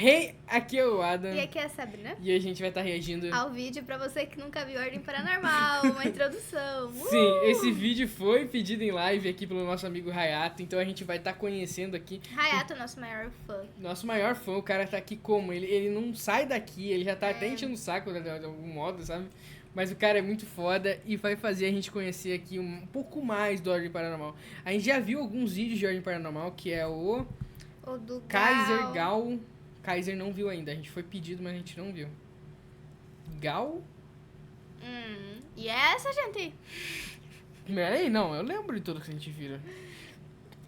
Hey, aqui é o Adam. E aqui é a Sabrina. E a gente vai estar reagindo Ao vídeo pra você que nunca viu Ordem Paranormal, uma introdução. Sim, esse vídeo foi pedido em live aqui pelo nosso amigo Hayato, então a gente vai estar conhecendo aqui. Hayato, nosso maior fã. Nosso maior fã, o cara tá aqui como? Ele não sai daqui, ele já tá até enchendo o saco de algum modo, sabe? Mas o cara é muito foda e vai fazer a gente conhecer aqui um pouco mais do Ordem Paranormal. A gente já viu alguns vídeos de Ordem Paranormal, que é o do Kaiser Gal. Kaiser não viu ainda, a gente foi pedido, mas a gente não viu. Gal? E essa, gente? Peraí, não, eu lembro de tudo que a gente viu.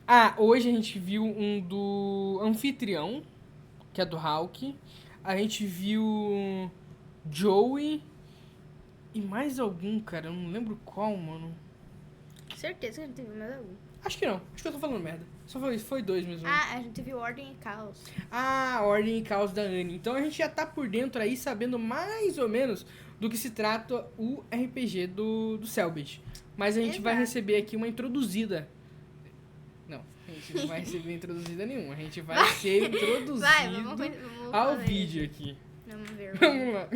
Ah, hoje a gente viu um do Anfitrião, que é do Hulk. A gente viu Joey e mais algum, cara, eu não lembro qual, mano. Certeza que a gente viu mais algum. Acho que não, acho que eu tô falando merda. Só foi dois mesmo. Ah, a gente viu Ordem e Caos. Ah, Ordem e Caos da Anne. Então a gente já tá por dentro aí, sabendo mais ou menos do que se trata o RPG do Cellbit. Mas a gente vai receber aqui uma introduzida. Não, a gente não vai receber introduzida nenhuma. A gente vai ser introduzido vamos ao vídeo aqui. Vamos ver. Vamos lá.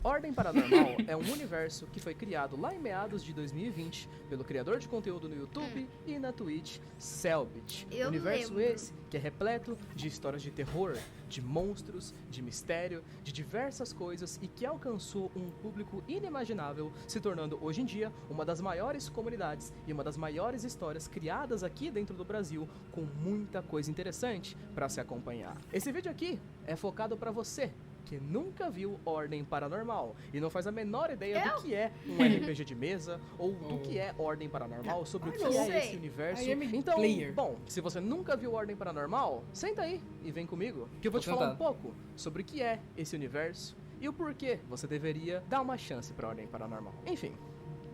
Ordem Paranormal é um universo que foi criado lá em meados de 2020 pelo criador de conteúdo no YouTube e na Twitch, Cellbit. Universo lembro. esse que é repleto de histórias de terror, de monstros, de mistério, de diversas coisas e que alcançou um público inimaginável, se tornando hoje em dia uma das maiores comunidades e uma das maiores histórias criadas aqui dentro do Brasil, com muita coisa interessante para se acompanhar. Esse vídeo aqui é focado para você que nunca viu Ordem Paranormal e não faz a menor ideia do que é um RPG de mesa ou do que é Ordem Paranormal, sobre o que é esse universo. Então, bom, se você nunca viu Ordem Paranormal, senta aí e vem comigo, que eu vou te falar um pouco sobre o que é esse universo e o porquê você deveria dar uma chance pra Ordem Paranormal. Enfim,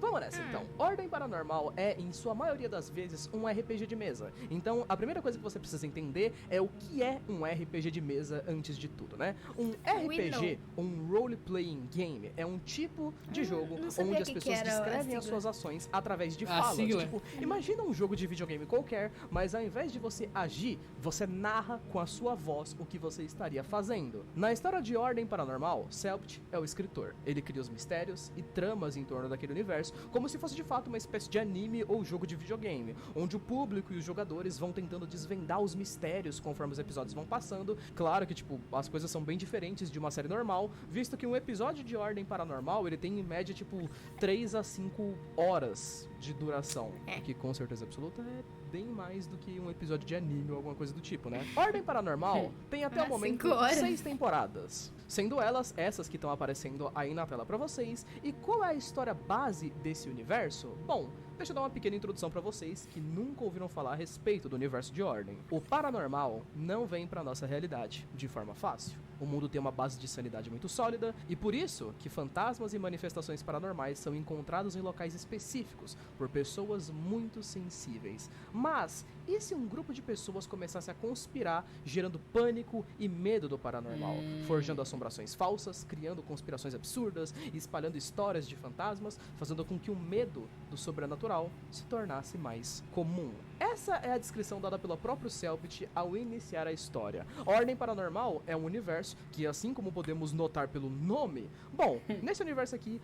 vamos nessa então. Ordem Paranormal é, em sua maioria das vezes, um RPG de mesa. Então, a primeira coisa que você precisa entender é o que é um RPG de mesa antes de tudo, né? Um RPG, um Role-Playing Game, é um tipo de jogo onde as pessoas descrevem as suas ações através de falas. Tipo, imagina um jogo de videogame qualquer, mas ao invés de você agir, você narra com a sua voz o que você estaria fazendo. Na história de Ordem Paranormal, Cellbit é o escritor. Ele cria os mistérios e tramas em torno daquele universo, como se fosse de fato uma espécie de anime ou jogo de videogame, onde o público e os jogadores vão tentando desvendar os mistérios conforme os episódios vão passando. Claro que, tipo, as coisas são bem diferentes de uma série normal, visto que um episódio de Ordem Paranormal, ele tem em média, tipo, 3 a 5 horas de duração, que com certeza absoluta é bem mais do que um episódio de anime ou alguma coisa do tipo, né? Ordem Paranormal tem até o momento 6 temporadas, sendo elas essas que estão aparecendo aí na tela pra vocês. E qual é a história base desse universo? Bom, deixa eu dar uma pequena introdução pra vocês que nunca ouviram falar a respeito do universo de Ordem. O paranormal não vem pra nossa realidade de forma fácil. O mundo tem uma base de sanidade muito sólida e por isso que fantasmas e manifestações paranormais são encontrados em locais específicos por pessoas muito sensíveis. Mas e se um grupo de pessoas começasse a conspirar, gerando pânico e medo do paranormal, forjando assombrações falsas, criando conspirações absurdas e espalhando histórias de fantasmas, fazendo com que o medo do sobrenatural se tornasse mais comum? Essa é a descrição dada pelo próprio Cellbit ao iniciar a história. Ordem Paranormal é um universo que, assim como podemos notar pelo nome, bom, nesse universo aqui...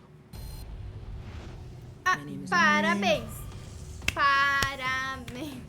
Parabéns! Parabéns!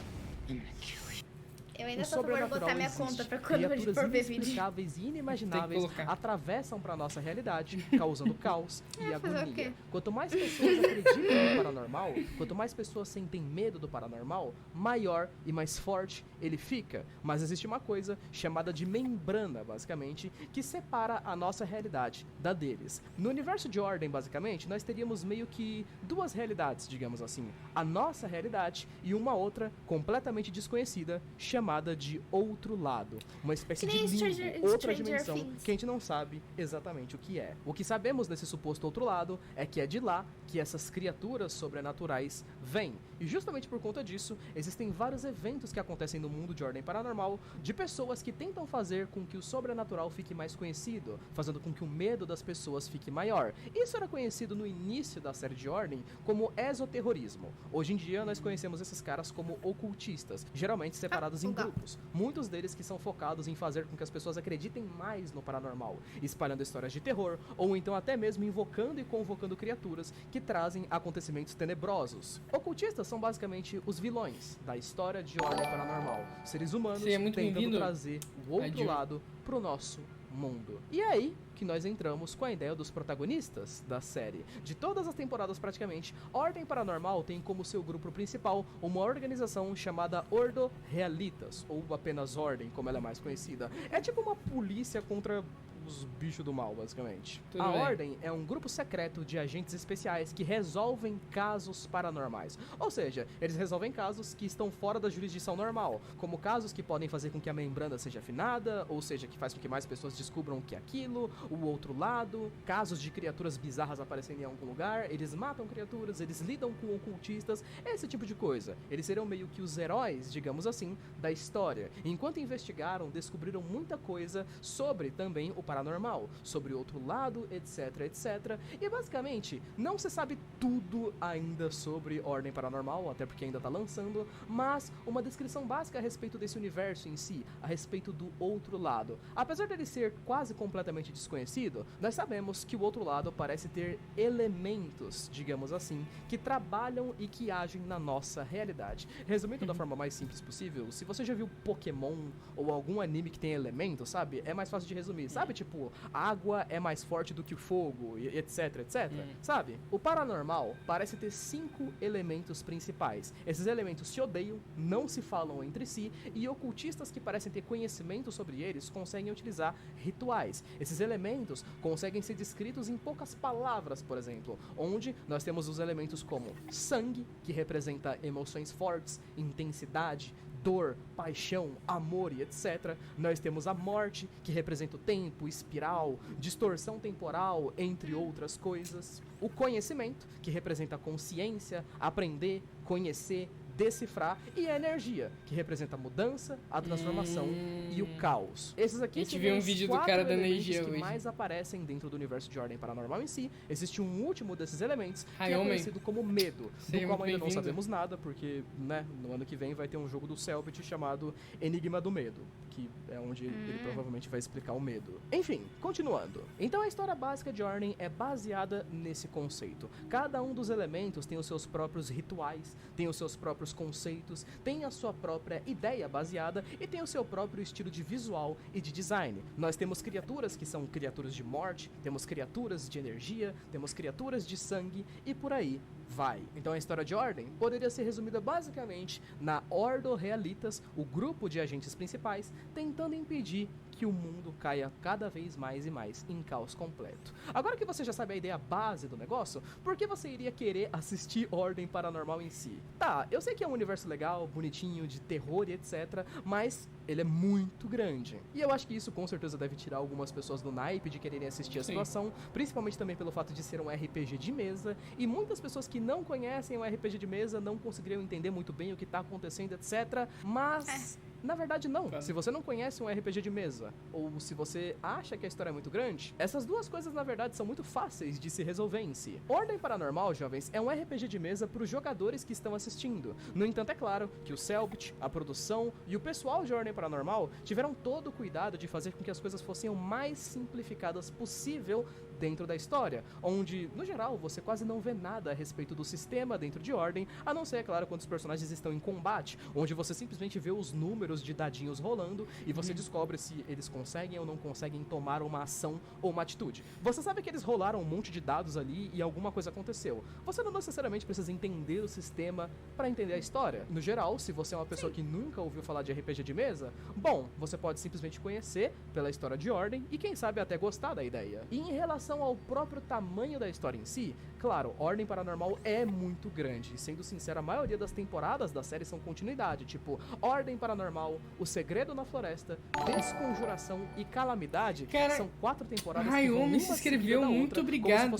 Eu ainda sou a favor de botar minha conta pra quando a gente for ver vídeo. Inexplicáveis e inimagináveis atravessam pra nossa realidade, causando caos e agonia. Quanto mais pessoas acreditam no paranormal, quanto mais pessoas sentem medo do paranormal, maior e mais forte ele fica. Mas existe uma coisa chamada de membrana, basicamente, que separa a nossa realidade da deles. No universo de Ordem, basicamente, nós teríamos meio que duas realidades, digamos assim. A nossa realidade e uma outra completamente desconhecida, chamada de outro lado, uma espécie de limbo, outra dimensão que a gente não sabe exatamente o que é. O que sabemos desse suposto outro lado é que é de lá que essas criaturas sobrenaturais vêm. E justamente por conta disso, existem vários eventos que acontecem no mundo de Ordem Paranormal, de pessoas que tentam fazer com que o sobrenatural fique mais conhecido, fazendo com que o medo das pessoas fique maior. Isso era conhecido no início da série de Ordem como esoterrorismo. Hoje em dia, nós conhecemos esses caras como ocultistas, geralmente separados em grupos, muitos deles que são focados em fazer com que as pessoas acreditem mais no paranormal, espalhando histórias de terror, ou então até mesmo invocando e convocando criaturas que trazem acontecimentos tenebrosos. Ocultistas são basicamente os vilões da história de ordem paranormal, seres humanos tentando trazer o outro lado pro nosso mundo. E é aí que nós entramos com a ideia dos protagonistas da série. De todas as temporadas praticamente, Ordem Paranormal tem como seu grupo principal uma organização chamada Ordo Realitas, ou apenas Ordem, como ela é mais conhecida. É tipo uma polícia contra os bichos do mal, basicamente. A Ordem é um grupo secreto de agentes especiais que resolvem casos paranormais. Ou seja, eles resolvem casos que estão fora da jurisdição normal, como casos que podem fazer com que a membrana seja afinada, ou seja, que faz com que mais pessoas descubram que é aquilo, o outro lado, casos de criaturas bizarras aparecendo em algum lugar, eles matam criaturas, eles lidam com ocultistas, esse tipo de coisa. Eles serão meio que os heróis, digamos assim, da história. Enquanto investigaram, descobriram muita coisa sobre também o paranormal, sobre o outro lado, etc, etc. E basicamente, não se sabe tudo ainda sobre Ordem Paranormal, até porque ainda tá lançando, mas uma descrição básica a respeito desse universo em si, a respeito do outro lado. Apesar dele ser quase completamente desconhecido, nós sabemos que o outro lado parece ter elementos, digamos assim, que trabalham e que agem na nossa realidade. Resumindo da forma mais simples possível, se você já viu Pokémon ou algum anime que tem elementos, sabe? É mais fácil de resumir, sabe? Tipo, água é mais forte do que o fogo, etc, etc. Sabe? O paranormal parece ter 5 elementos principais. Esses elementos se odeiam, não se falam entre si, e ocultistas que parecem ter conhecimento sobre eles conseguem utilizar rituais. Esses elementos conseguem ser descritos em poucas palavras, por exemplo, onde nós temos os elementos como sangue, que representa emoções fortes, intensidade, dor, paixão, amor e etc. Nós temos a morte, que representa o tempo, espiral, distorção temporal, entre outras coisas. O conhecimento, que representa a consciência, aprender, conhecer, decifrar, e a energia, que representa a mudança, a transformação e o caos. Esses aqui são um vídeo do cara da energia que hoje. mais aparecem dentro do universo de Ordem Paranormal em si. Existe um último desses elementos que é conhecido como medo, do qual ainda não sabemos nada, porque, né, no ano que vem vai ter um jogo do Cellbit chamado Enigma do Medo, que é onde ele provavelmente vai explicar o medo. Enfim, continuando. Então a história básica de Ordem é baseada nesse conceito. Cada um dos elementos tem os seus próprios rituais, tem os seus próprios conceitos, tem a sua própria ideia baseada e tem o seu próprio estilo de visual e de design. Nós temos criaturas que são criaturas de morte, temos criaturas de energia, temos criaturas de sangue e por aí vai. Então a história de Ordem poderia ser resumida basicamente na Ordo Realitas, o grupo de agentes principais, tentando impedir que o mundo caia cada vez mais e mais em caos completo. Agora que você já sabe a ideia base do negócio, por que você iria querer assistir Ordem Paranormal em si? Tá, eu sei que é um universo legal, bonitinho, de terror e etc, mas ele é muito grande. E eu acho que isso com certeza deve tirar algumas pessoas do naipe de quererem assistir a situação, principalmente também pelo fato de ser um RPG de mesa, e muitas pessoas que não conhecem o RPG de mesa não conseguiriam entender muito bem o que tá acontecendo, etc. Mas na verdade não. Se você não conhece um RPG de mesa, ou se você acha que a história é muito grande, essas duas coisas na verdade são muito fáceis de se resolver em si. Ordem Paranormal, jovens, é um RPG de mesa para os jogadores que estão assistindo. No entanto, é claro que o Cellbit, a produção e o pessoal de Ordem Paranormal tiveram todo o cuidado de fazer com que as coisas fossem o mais simplificadas possível dentro da história, onde, no geral, você quase não vê nada a respeito do sistema dentro de Ordem, a não ser, é claro, quando os personagens estão em combate, onde você simplesmente vê os números de dadinhos rolando e você descobre se eles conseguem ou não conseguem tomar uma ação ou uma atitude. Você sabe que eles rolaram um monte de dados ali e alguma coisa aconteceu. Você não necessariamente precisa entender o sistema para entender a história. No geral, se você é uma pessoa que nunca ouviu falar de RPG de mesa, bom, você pode simplesmente conhecer pela história de Ordem e quem sabe até gostar da ideia. E em relação ao próprio tamanho da história em si, claro, Ordem Paranormal é muito grande. Sendo sincero, a maioria das temporadas da série são continuidade, tipo Ordem Paranormal, O Segredo na Floresta, Desconjuração e Calamidade. Cara, são 4 temporadas que Rayumi vão se inscreveu, muito obrigado.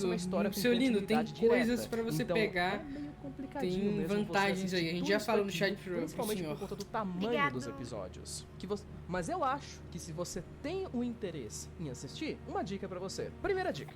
Seu lindo, tem coisas pra você então, pegar. Tem vantagens aí, a gente já falou no chat pro principalmente senhor. por conta do tamanho dos episódios. Mas eu acho que se você tem o interesse em assistir, uma dica pra você. Primeira dica: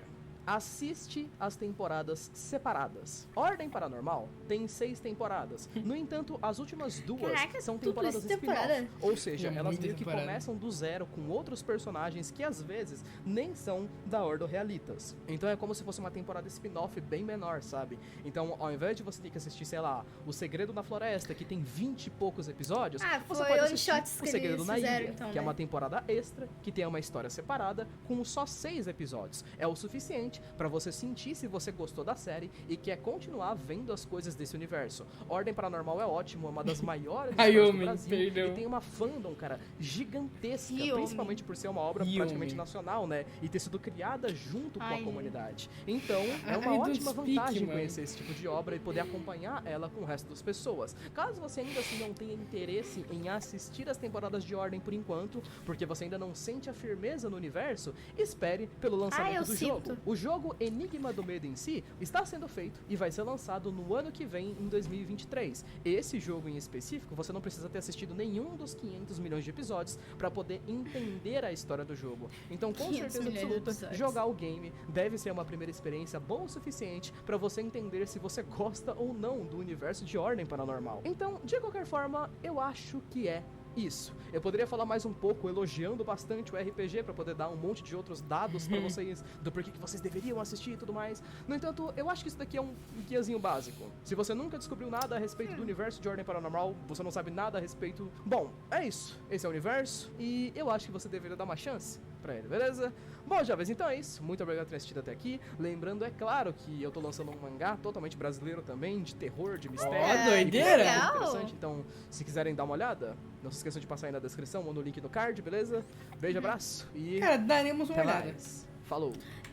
assiste as temporadas separadas. Ordem Paranormal tem 6 temporadas. No entanto, as últimas 2 Caraca, são tudo temporadas isso temporada. spin-off. Ou seja, É elas muita meio que temporada. começam do zero com outros personagens que às vezes nem são da Ordo Realitas. Então é como se fosse uma temporada spin-off bem menor, sabe? Então, ao invés de você ter que assistir, sei lá, O Segredo na Floresta, que tem 20 e poucos episódios, você foi pode one assistir shots O que Segredo eles na fizeram, Ilha, então, que é né? uma temporada extra, que tem uma história separada, com só 6 episódios. É o suficiente pra você sentir se você gostou da série e quer continuar vendo as coisas desse universo. Ordem Paranormal é ótimo, é uma das maiores Ai, histórias do homem, Brasil, perdão. e tem uma fandom, cara, gigantesca, Ih, principalmente por ser uma obra Ih, praticamente homem. nacional, né, e ter sido criada junto com Ai, a comunidade. Então, é uma I don't ótima speak, vantagem mano. conhecer esse tipo de obra e poder acompanhar ela com o resto das pessoas. Caso você ainda assim não tenha interesse em assistir as temporadas de Ordem por enquanto, porque você ainda não sente a firmeza no universo, espere pelo lançamento eu do sinto. jogo. O jogo Enigma do Medo em si está sendo feito e vai ser lançado no ano que vem, em 2023. Esse jogo em específico, você não precisa ter assistido nenhum dos 500 milhões de episódios para poder entender a história do jogo. Então, com 500 certeza milhões de absoluta, episódios. jogar o game deve ser uma primeira experiência boa o suficiente para você entender se você gosta ou não do universo de Ordem Paranormal. Então, de qualquer forma, eu acho que é isso. Eu poderia falar mais um pouco elogiando bastante o RPG para poder dar um monte de outros dados para vocês do porquê que vocês deveriam assistir e tudo mais. No entanto, eu acho que isso daqui é um guiazinho básico. Se você nunca descobriu nada a respeito do universo de Ordem Paranormal, você não sabe nada a respeito... Bom, é isso. Esse é o universo e eu acho que você deveria dar uma chance pra ele, beleza? Bom, jovens, então é isso. Muito obrigado por ter assistido até aqui. Lembrando, é claro, que eu tô lançando um mangá totalmente brasileiro também, de terror, de mistério. Ó, e doideira! muita coisa Legal. interessante. Então, se quiserem dar uma olhada, não se esqueçam de passar aí na descrição ou no link do card, beleza? Beijo, abraço e Cara, daremos uma até olhada. mais. Falou!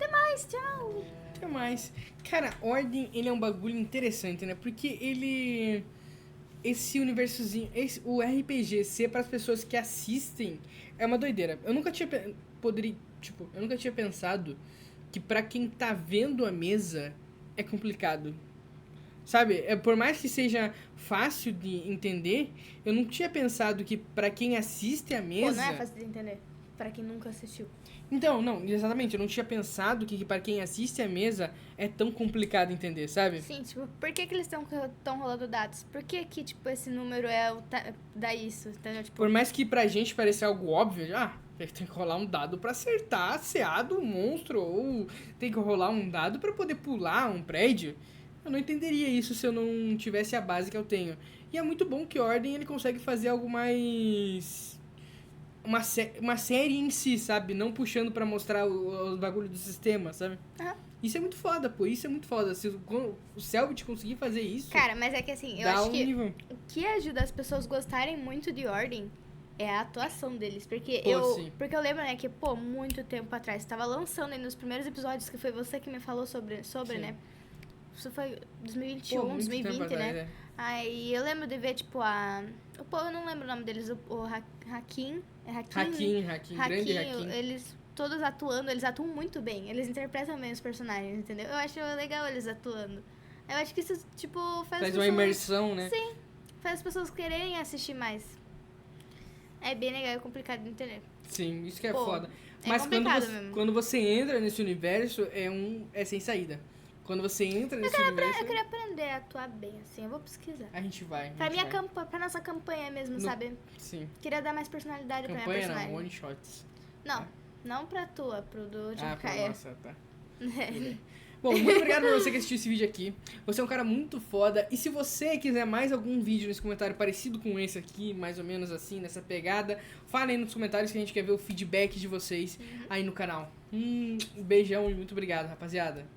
Mas, tchau. Até mais. Cara, Ordem, ele é um bagulho interessante, né? Porque ele... Esse universozinho... o RPG ser para as pessoas que assistem é uma doideira. Eu nunca tinha... eu nunca tinha pensado que pra quem tá vendo a mesa é complicado. Sabe? Por mais que seja fácil de entender, eu não tinha pensado que pra quem assiste a Pô, mesa... não é fácil de entender. Pra quem nunca assistiu. Então, não, exatamente. Eu não tinha pensado que pra quem assiste a mesa é tão complicado entender, sabe? Sim, tipo, por que eles estão rolando dados? Por que tipo, esse número dá isso? Entendeu? Tipo, Por mais que pra gente pareça algo óbvio, tem que rolar um dado pra acertar a CA do monstro, ou tem que rolar um dado pra poder pular um prédio. Eu não entenderia isso se eu não tivesse a base que eu tenho. E é muito bom que Ordem ele consegue fazer algo mais... Uma série em si, sabe? Não puxando pra mostrar os bagulho do sistema, sabe? Aham. Isso é muito foda, pô. Isso é muito foda. Se o Selbit conseguir fazer isso, cara, mas é que assim, eu dá acho um que nível. o que ajuda as pessoas gostarem muito de Ordem é a atuação deles. Porque Pô, sim. porque eu lembro, né, que, pô, muito tempo atrás, tava lançando aí nos primeiros episódios, que foi você que me falou sobre Sim. né? Isso foi 2021, Pô, muito tempo 2020, né? atrás, Aí eu lembro de ver, tipo, Pô, eu não lembro o nome deles, o Hakim. É Hakim? Grande Hakim. Eles todos atuando, eles atuam muito bem. Eles interpretam bem os personagens, entendeu? Eu acho legal eles atuando. Eu acho que isso, tipo, faz Faz as uma pessoas... imersão, né? Sim, faz as pessoas quererem assistir mais. É bem legal e complicado de entender. Sim, isso que é Pô, foda. é Mas complicado mesmo. quando você entra nesse universo, é sem saída. Quando você entra nesse universo, Eu queria aprender a atuar bem, assim. Eu vou pesquisar. a gente vai. Pra pra nossa campanha mesmo, No- sabe? Sim. Queria dar mais personalidade pra minha Campanha personagem. não, one shots. Não, não pra tua, pro do de Ah, pra Caia. nossa, tá. Tudo bem. Bom, muito obrigado por você que assistiu esse vídeo aqui. Você é um cara muito foda. E se você quiser mais algum vídeo nesse comentário parecido com esse aqui, mais ou menos assim, nessa pegada, fala aí nos comentários que a gente quer ver o feedback de vocês aí no canal. Um beijão e muito obrigado, rapaziada.